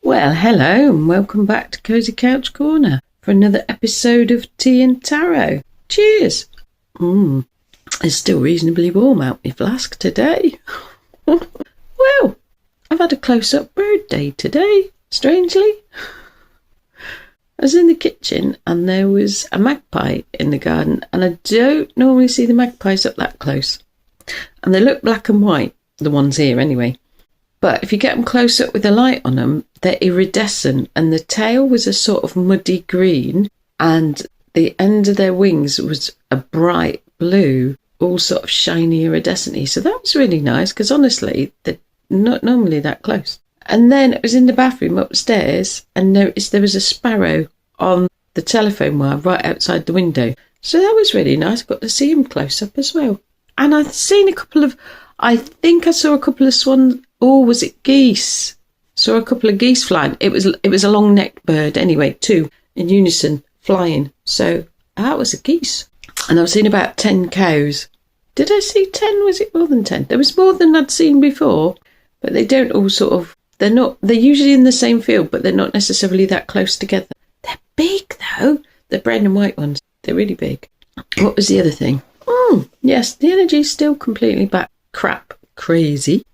Well, hello and welcome back to Cozy Couch Corner for another episode of Tea and Tarot. Cheers! It's still reasonably warm out my flask today. Well, I've had a close-up bird day today, strangely. I was in the kitchen and there was a magpie in the garden, and I don't normally see the magpies up that close. And they look black and white, the ones here anyway. But if you get them close up with a light on them, they're iridescent, and the tail was a sort of muddy green, and the end of their wings was a bright blue, all sort of shiny iridescent-y. So that was really nice, because honestly, they're not normally that close. And then it was in the bathroom upstairs and noticed there was a sparrow on the telephone wire right outside the window. So that was really nice. Got to see him close up as well. And I've seen I think I saw a couple of swans, or was it geese? Saw a couple of geese flying. It was a long-necked bird anyway, two in unison flying. So that was a geese. And I've seen about 10 cows. Did I see 10? Was it more than 10? There was more than I'd seen before, but they don't all sort of, they're usually in the same field, but they're not necessarily that close together. They're big though. The brown and white ones. They're really big. What was the other thing? Yes, the energy's still completely back. Crap. Crazy.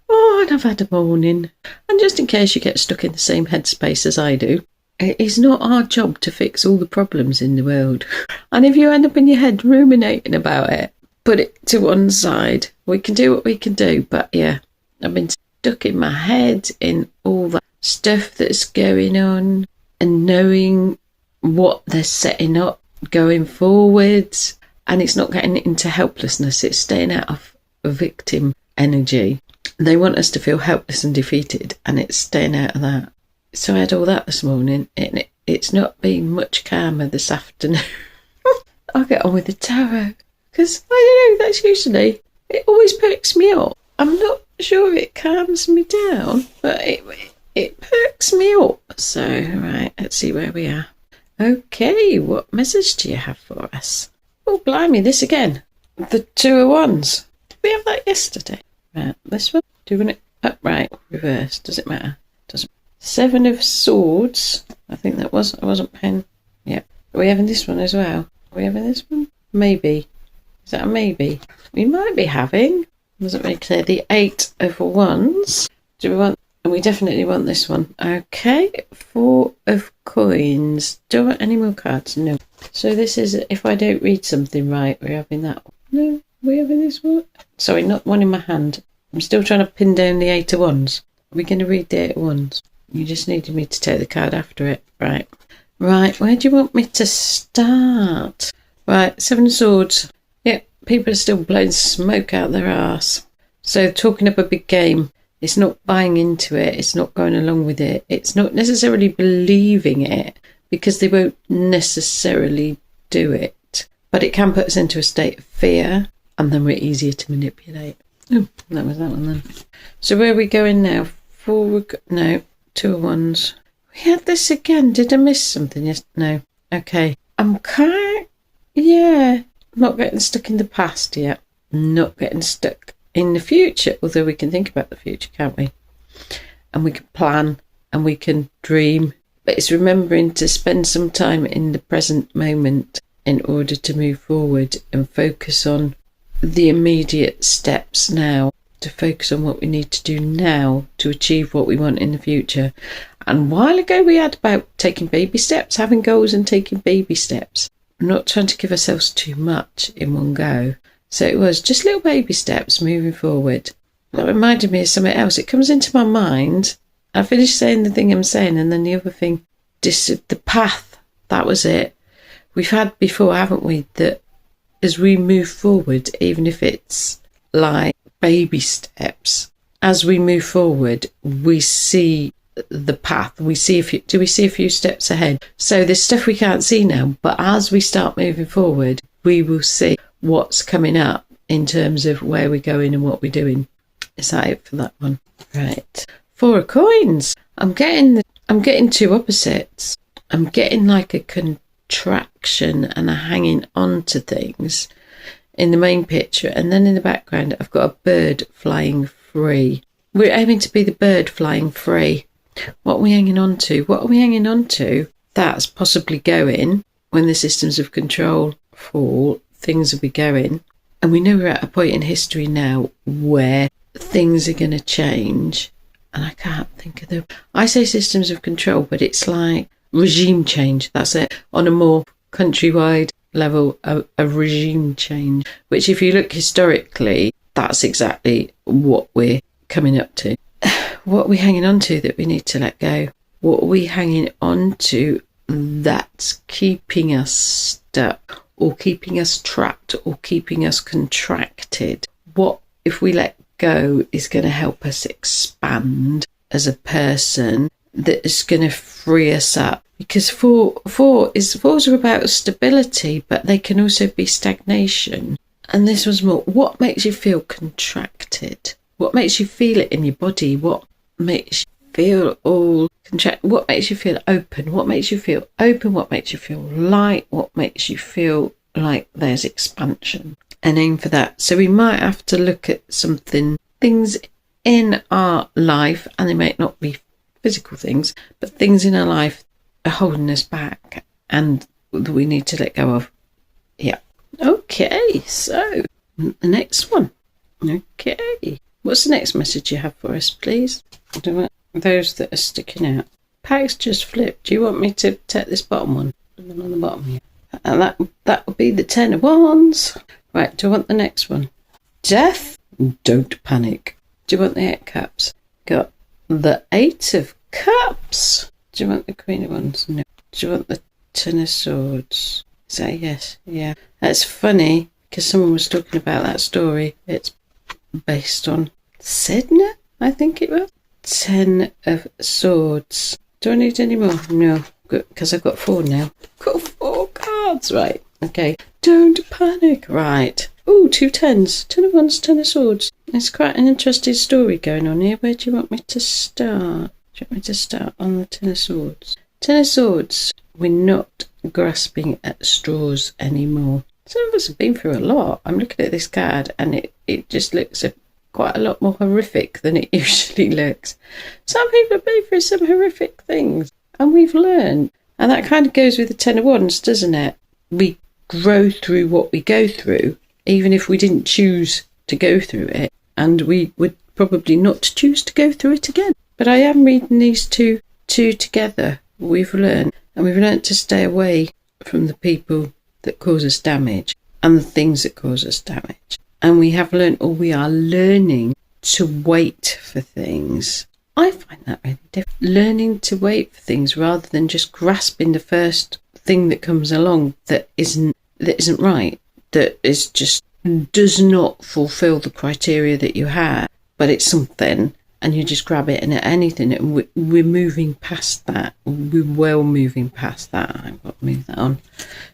Oh, and I've had a morning. And just in case you get stuck in the same headspace as I do, it is not our job to fix all the problems in the world. And if you end up in your head ruminating about it, put it to one side. We can do what we can do. But yeah, I've been stuck in my head in all that stuff that's going on and knowing what they're setting up going forwards. And it's not getting into helplessness. It's staying out of victim energy. They want us to feel helpless and defeated, and it's staying out of that. So I had all that this morning, and it's not been much calmer this afternoon. I'll get on with the tarot, because I don't know, that's usually, it always perks me up. I'm not sure it calms me down, but it perks me up. So, right, let's see where we are. Okay, what message do you have for us? Oh, blimey, this again. The Two of Wands. Did we have that yesterday? Right, this one. Doing it upright, reverse. Does it matter? Doesn't. Seven of Swords. I think that was. I wasn't paying. Yeah. Are we having this one as well? Are we having this one? Maybe. Is that a maybe? We might be having. Wasn't very clear. The Eight of Wands. Do we want? And we definitely want this one. Okay. Four of Coins. Do I want any more cards? No. So this is, if I don't read something right, we're having that one. No. Are we having this one? Sorry, not one in my hand. I'm still trying to pin down the Eight of Wands. Are we going to read the Eight of Wands? You just needed me to take the card after it. Right. Right, where do you want me to start? Right, Seven of Swords. Yep, people are still blowing smoke out their arse. So talking up a big game. It's not buying into it. It's not going along with it. It's not necessarily believing it, because they won't necessarily do it. But it can put us into a state of fear, and then we're easier to manipulate. Oh, that was that one then. So where are we going now? No, Two of Wands. We had this again. Did I miss something? Yes. No. Okay. I'm not getting stuck in the past yet. Not getting stuck in the future. Although we can think about the future, can't we? And we can plan and we can dream. But it's remembering to spend some time in the present moment in order to move forward and focus on the immediate steps now, to focus on what we need to do now to achieve what we want in the future. And a while ago we had about taking baby steps, having goals and taking baby steps. We're not trying to give ourselves too much in one go. So it was just little baby steps moving forward. That reminded me of something else. It comes into my mind. I finished saying the thing I'm saying, and then the other thing, the path, that was it. We've had before, haven't we, that as we move forward, even if it's like baby steps, as we move forward, we see the path. Do we see a few steps ahead? So there's stuff we can't see now, but as we start moving forward, we will see what's coming up in terms of where we're going and what we're doing. Is that it for that one? Right. Four of Coins. I'm getting two opposites. I'm getting like a contraction and a hanging on to things in the main picture, and then in the background I've got a bird flying free. We're aiming to be the bird flying free. What are we hanging on to? What are we hanging on to that's possibly going when the systems of control fall? Things will be going. And we know we're at a point in history now where things are going to change. And I can't think of them. I say systems of control, but it's like regime change. That's it. On a more countrywide level, a regime change. Which if you look historically, that's exactly what we're coming up to. What are we hanging on to that we need to let go? What are we hanging on to that's keeping us stuck or keeping us trapped or keeping us contracted? What, if we let go, is going to help us expand as a person, that is going to free us up? Because fours are about stability, but they can also be stagnation. And this was more, what makes you feel contracted? What makes you feel it in your body? What makes you feel all contracted? What makes you feel open? What makes you feel open? What makes you feel light? What makes you feel like there's expansion? And aim for that. So we might have to look at things in our life, and they might not be physical things, but things in our life are holding us back and we need to let go of. Yeah. Okay, so the next one. Okay. What's the next message you have for us, please? Those that are sticking out. Packs just flipped. Do you want me to take this bottom one? The one on the bottom here. And that would be the 10 of Wands. Right, do you want the next one? Death? Don't panic. Do you want the 8 of Cups? Got the 8 of Cups. Do you want the Queen of Wands? No. Do you want the 10 of Swords? Is that a yes? Yeah. That's funny, because someone was talking about that story. It's based on Sedna, I think it was. 10 of Swords. Do I need any more? No, good, because I've got 4 now. Got 4 cards, right. Okay. Don't panic. Right. Oh, 2 10s. 10 of Wands, 10 of Swords. It's quite an interesting story going on here. Where do you want me to start? Do you want me to start on the 10 of Swords? 10 of Swords. We're not grasping at straws anymore. Some of us have been through a lot. I'm looking at this card and it just looks quite a lot more horrific than it usually looks. Some people have been through some horrific things and we've learned. And that kind of goes with the 10 of Wands, doesn't it? We grow through what we go through, even if we didn't choose to go through it. And we would probably not choose to go through it again. But I am reading these two together. We've learned. And we've learned to stay away from the people that cause us damage and the things that cause us damage. And we have learned, or we are learning, to wait for things. I find that really difficult. Learning to wait for things rather than just grasping the first thing that comes along that isn't right, that is just does not fulfill the criteria that you have, but it's something. And you just grab it and anything. And we're moving past that. We're well moving past that. I've got to move that on.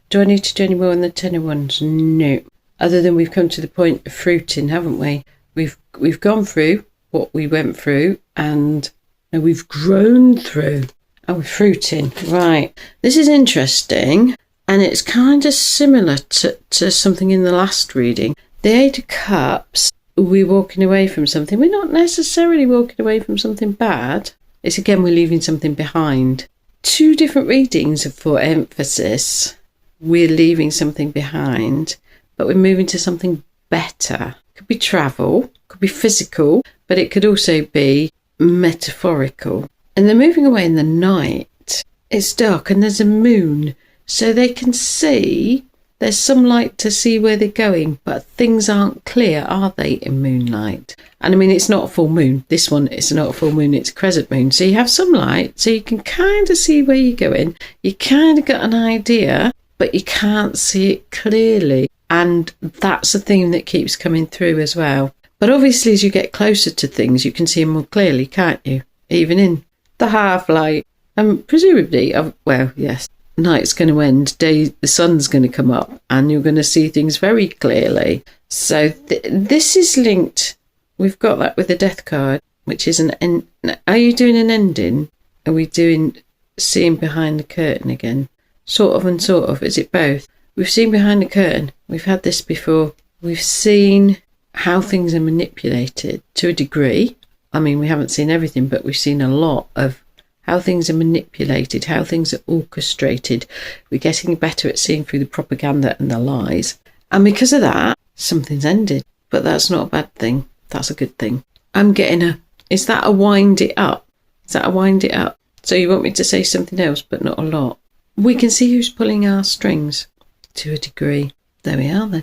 Do I need to do any more on the 10 of Wands? No. Other than we've come to the point of fruiting, haven't we? We've gone through what we went through and we've grown through. Oh, we're fruiting. Right. This is interesting. And it's kind of similar to something in the last reading. The 8 of Cups. We're walking away from something. We're not necessarily walking away from something bad. It's again, we're leaving something behind. 2 different readings for emphasis. We're leaving something behind, but we're moving to something better. Could be travel, could be physical, but it could also be metaphorical. And they're moving away in the night. It's dark and there's a moon, so they can see. There's some light to see where they're going, but things aren't clear, are they, in moonlight? And I mean, it's not a full moon. This one, it's not a full moon, it's a crescent moon. So you have some light, so you can kind of see where you're going. You kind of got an idea, but you can't see it clearly. And that's the theme that keeps coming through as well. But obviously, as you get closer to things, you can see them more clearly, can't you? Even in the half light. And presumably, well, yes. Night's going to end, the sun's going to come up and you're going to see things very clearly. So this is linked. We've got that with the death card, which is an end. Are you doing an ending? Are we doing seeing behind the curtain again? Sort of and sort of. Is it both? We've seen behind the curtain. We've had this before. We've seen how things are manipulated to a degree. I mean, we haven't seen everything, but we've seen a lot of how things are manipulated, how things are orchestrated. We're getting better at seeing through the propaganda and the lies. And because of that, something's ended. But that's not a bad thing. That's a good thing. I'm getting is that a wind it up? Is that a wind it up? So you want me to say something else, but not a lot. We can see who's pulling our strings to a degree. There we are then.